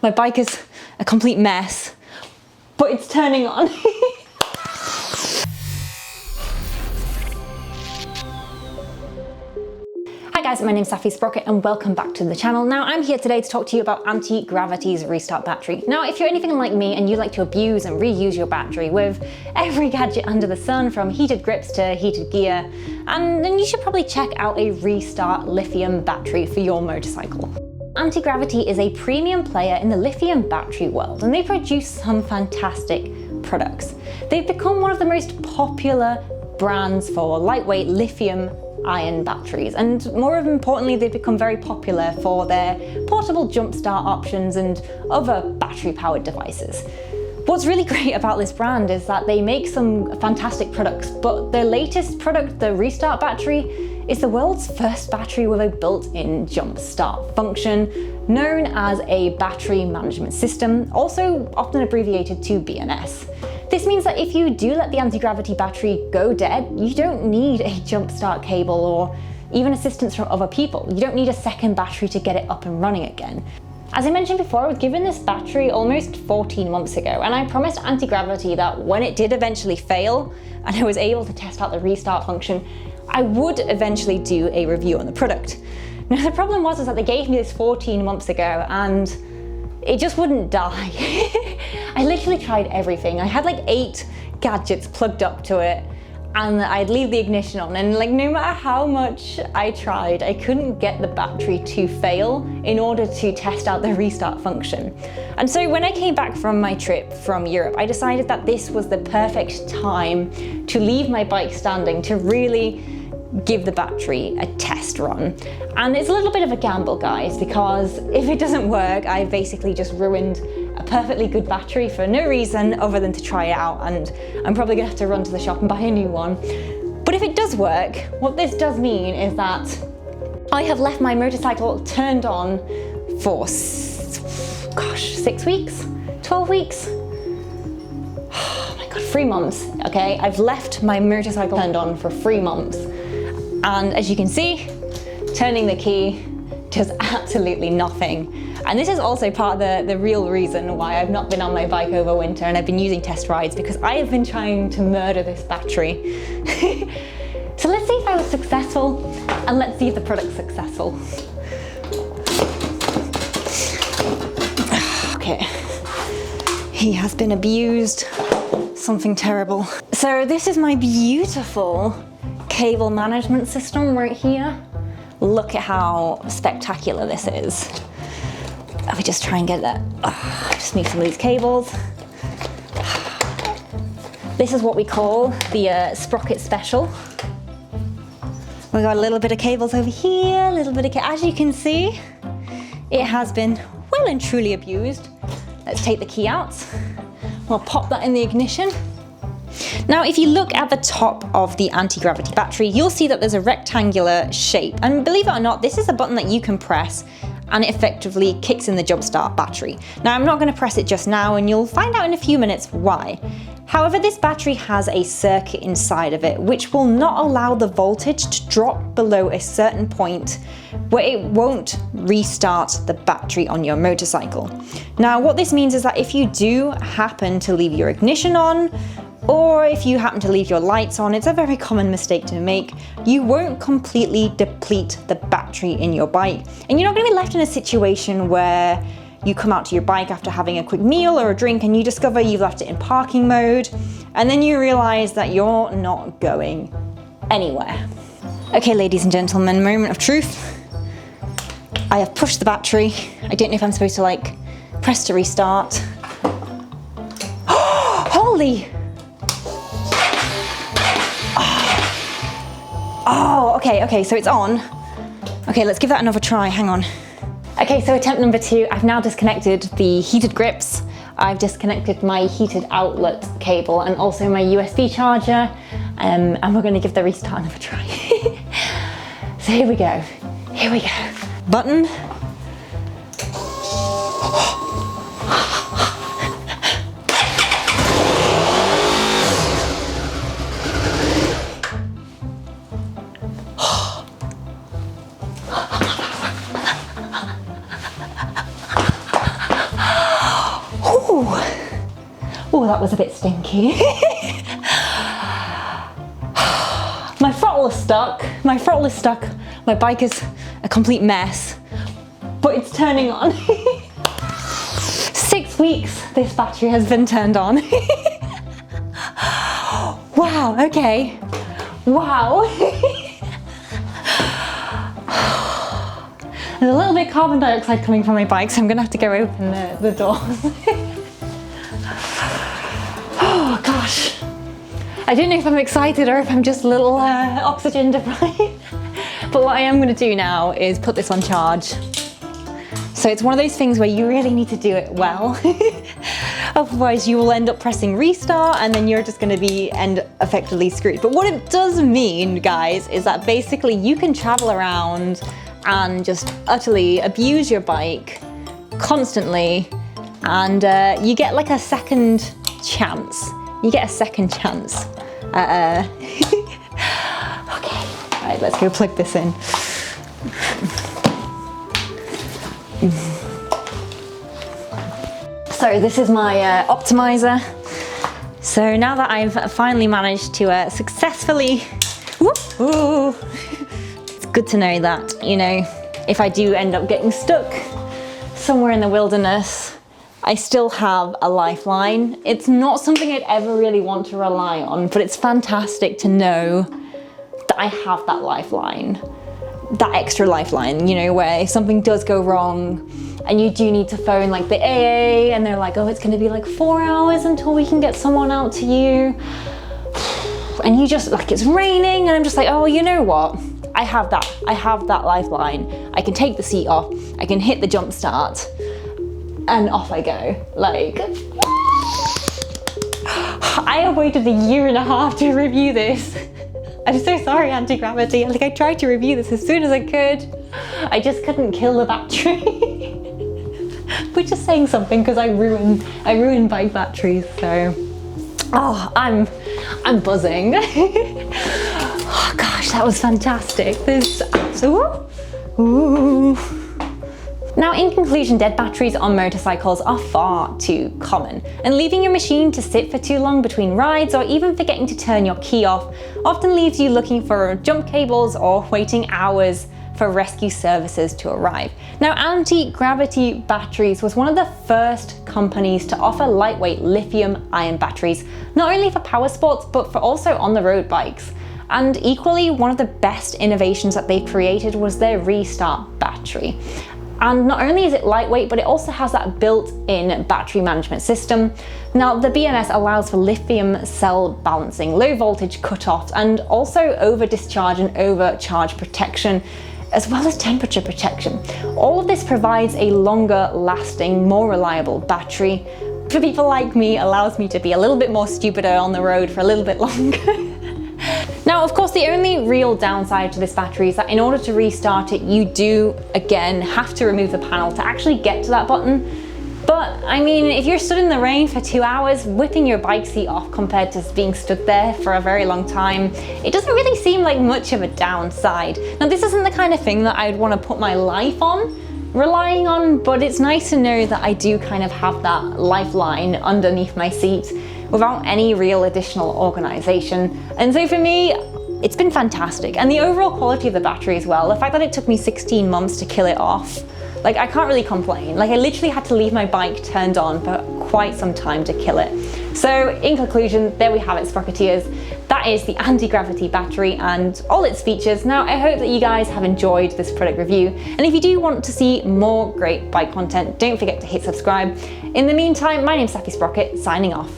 My bike is a complete mess, but it's turning on. Hi guys, my name's Safi Sprocket and welcome back to the channel. Now I'm here today to talk to you about Antigravity's restart battery. Now if you're anything like me and you like to abuse and reuse your battery with every gadget under the sun, from heated grips to heated gear, and then you should probably check out a restart lithium battery for your motorcycle. Antigravity is a premium player in the lithium battery world and they produce some fantastic products. They've become one of the most popular brands for lightweight lithium-ion batteries, and more importantly, they've become very popular for their portable jump start options and other battery-powered devices. What's really great about this brand is that they make some fantastic products, but their latest product, the Restart battery, is the world's first battery with a built-in jump start function known as a battery management system, also often abbreviated to BMS. This means that if you do let the Antigravity battery go dead, you don't need a jump start cable or even assistance from other people. You don't need a second battery to get it up and running again. As I mentioned before, I was given this battery almost 14 months ago, and I promised Antigravity that when it did eventually fail and I was able to test out the restart function, I would eventually do a review on the product. Now the problem was that they gave me this 14 months ago and it just wouldn't die. I literally tried everything. I had like 8 gadgets plugged up to it and I'd leave the ignition on, and like no matter how much I tried, I couldn't get the battery to fail in order to test out the restart function. And so when I came back from my trip from Europe, I decided that this was the perfect time to leave my bike standing to really give the battery a test run. And it's a little bit of a gamble, guys, because if it doesn't work, I basically just ruined a perfectly good battery for no reason other than to try it out, and I'm probably gonna have to run to the shop and buy a new one. But if it does work, what this does mean is that I have left my motorcycle turned on for 6 weeks, 12 weeks? Oh my God, 3 months, okay? I've left my motorcycle turned on for 3 months. And as you can see, turning the key does absolutely nothing. And this is also part of the real reason why I've not been on my bike over winter and I've been using test rides, because I have been trying to murder this battery. So let's see if I was successful, and let's see if the product's successful. Okay, he has been abused, something terrible. So this is my beautiful cable management system right here. Look at how spectacular this is. Let me just try and get that. Just move some of these cables. This is what we call the Sprocket Special. We've got a little bit of cables over here, a little bit of as you can see, it has been well and truly abused. Let's take the key out. We'll pop that in the ignition. Now, if you look at the top of the Antigravity battery, you'll see that there's a rectangular shape. And believe it or not, this is a button that you can press and it effectively kicks in the jump start battery. Now, I'm not going to press it just now, and you'll find out in a few minutes why. However, this battery has a circuit inside of it which will not allow the voltage to drop below a certain point where it won't restart the battery on your motorcycle. Now, what this means is that if you do happen to leave your ignition on, or if you happen to leave your lights on, it's a very common mistake to make, you won't completely deplete the battery in your bike. And you're not going to be left in a situation where you come out to your bike after having a quick meal or a drink and you discover you've left it in parking mode, and then you realize that you're not going anywhere. Okay, ladies and gentlemen, moment of truth. I have pushed the battery. I don't know if I'm supposed to like press to restart. Holy! Oh, okay, so it's on. Okay, let's give that another try, hang on. Okay, so attempt number 2, I've now disconnected the heated grips, I've disconnected my heated outlet cable and also my USB charger, and we're gonna give the restart another try. So here we go. Button. that was a bit stinky. My throttle is stuck. My throttle is stuck. My bike is a complete mess, but it's turning on. 6 weeks this battery has been turned on. Wow, okay. Wow. There's a little bit of carbon dioxide coming from my bike, so I'm gonna have to go open the doors. Oh gosh. I don't know if I'm excited or if I'm just a little oxygen deprived. But what I am gonna do now is put this on charge. So it's one of those things where you really need to do it well. Otherwise you will end up pressing restart and then you're just gonna be effectively screwed. But what it does mean, guys, is that basically you can travel around and just utterly abuse your bike constantly, and you get like a second chance. You get a second chance. Okay, right, let's go plug this in. So this is my optimizer. So now that I've finally managed to successfully, it's good to know that, you know, if I do end up getting stuck somewhere in the wilderness, I still have a lifeline. It's not something I'd ever really want to rely on, but it's fantastic to know that I have that lifeline, that extra lifeline, you know, where if something does go wrong and you do need to phone like the AA and they're like, oh, it's gonna be like 4 hours until we can get someone out to you. And you just, like, it's raining and I'm just like, oh, you know what? I have that lifeline. I can take the seat off, I can hit the jump start, and off I go. Like, I have waited 1.5 years to review this. I'm so sorry, Antigravity. Like, I tried to review this as soon as I could. I just couldn't kill the battery. Which is saying something because I ruin bike batteries, so. Oh, I'm buzzing. Oh gosh, that was fantastic. Ooh. Now, in conclusion, dead batteries on motorcycles are far too common, and leaving your machine to sit for too long between rides or even forgetting to turn your key off often leaves you looking for jump cables or waiting hours for rescue services to arrive. Now, Antigravity Batteries was one of the first companies to offer lightweight lithium-ion batteries, not only for power sports, but for also on-the-road bikes. And equally, one of the best innovations that they created was their Restart battery. And not only is it lightweight, but it also has that built-in battery management system. Now, the BMS allows for lithium cell balancing, low voltage cutoff, and also over discharge and overcharge protection, as well as temperature protection. All of this provides a longer lasting, more reliable battery. For people like me, allows me to be a little bit more stupider on the road for a little bit longer. Now, of course, the only real downside to this battery is that in order to restart it, you do, again, have to remove the panel to actually get to that button. But, I mean, if you're stood in the rain for 2 hours, whipping your bike seat off compared to being stood there for a very long time, it doesn't really seem like much of a downside. Now, this isn't the kind of thing that I'd want to put my life on, relying on, but it's nice to know that I do kind of have that lifeline underneath my seat without any real additional organization. And so for me, it's been fantastic. And the overall quality of the battery as well, the fact that it took me 16 months to kill it off, like, I can't really complain. Like, I literally had to leave my bike turned on for quite some time to kill it. So in conclusion, there we have it, Sprocketeers. That is the Antigravity battery and all its features. Now, I hope that you guys have enjoyed this product review. And if you do want to see more great bike content, don't forget to hit subscribe. In the meantime, my name's Safi Sprocket, signing off.